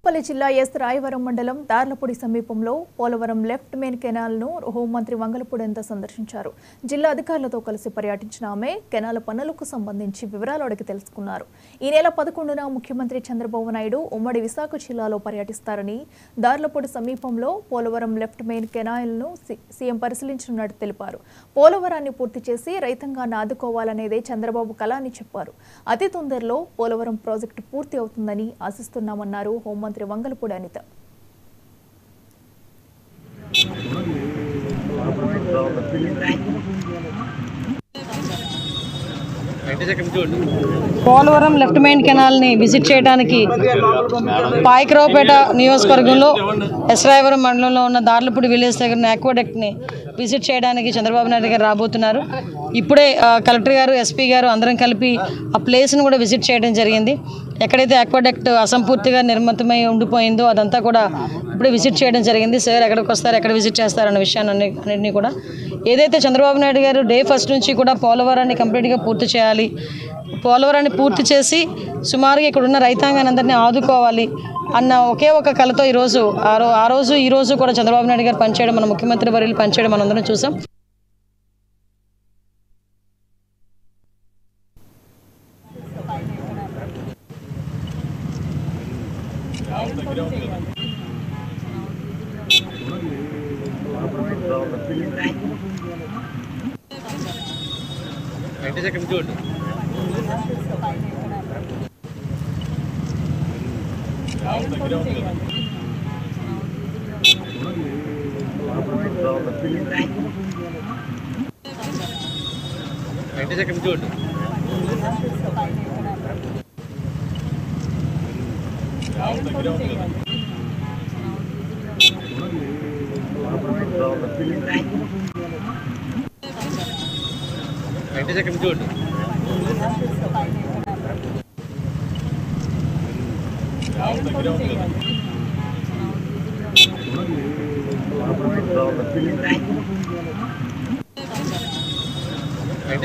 పల్లి జిల్లా ఎస్ రాయవరం మండలం దార్లపూడి సమీపంలో పోలవరం లెఫ్ట్ మెయిన్ కెనాల్ను హోంమంత్రి వంగలపూడి సందర్శించారు. జిల్లా అధికారులతో కలిసి పర్యటించిన ఆమె కెనాల్ పనులకు సంబంధించి వివరాలు అడిగి తెలుసుకున్నారు. ఈ నెల 11న ముఖ్యమంత్రి చంద్రబాబు నాయుడు ఉమ్మడి విశాఖ జిల్లాలో పర్యటిస్తారని, దార్లపూడి సమీపంలో పోలవరం లెఫ్ట్ మెయిన్ కెనాల్ను సీఎం పరిశీలించనున్నట్టు తెలిపారు. పోలవరాన్ని పూర్తి చేసి రైతాంగాన్ని ఆదుకోవాలనేదే చంద్రబాబు కల అని చెప్పారు. అతి తొందరలో పోలవరం ప్రాజెక్టు పూర్తి అవుతుందని ఆశిస్తున్నామన్నారు హోంమంత్రి Vangalapudi Anitha. Polavaram left main canal ని విజిట్ చేయడానికి పాయకరావుపేట నియోజకవర్గంలో ఎస్ రాయవరం మండలంలో ఉన్న దార్లపూడి విలేజ్ దగ్గర ఆక్వాడక్ట్ ని విజిట్ చేయడానికి చంద్రబాబు నాయుడు గారు రాబోతున్నారు. ఇప్పుడే కలెక్టర్ గారు, ఎస్పీ గారు అందరం కలిపి ఆ ప్లేస్ను కూడా విజిట్ చేయడం జరిగింది. ఎక్కడైతే ఆక్వాడక్ట్ అసంపూర్తిగా నిర్మితమై ఉండిపోయిందో అదంతా కూడా ఇప్పుడే విజిట్ చేయడం జరిగింది. సార్ ఎక్కడికి వస్తారు, ఎక్కడ విజిట్ చేస్తారన్న విషయాన్ని అన్నింటినీ కూడా ఏదైతే చంద్రబాబు నాయుడు గారు డే ఫస్ట్ నుంచి కూడా పోలవరాన్ని కంప్లీట్గా పూర్తి చేయాలి, పోలవరాన్ని పూర్తి చేసి సుమారుగా ఇక్కడ ఉన్న రైతాంగాన్ని అందరినీ ఆదుకోవాలి అన్న ఒకే ఒక కళతో ఈ రోజు కూడా చంద్రబాబు నాయుడు గారు పనిచేయడం, మన ముఖ్యమంత్రి వర్యులు పనిచేయడం మనందరం చూసాం. Ini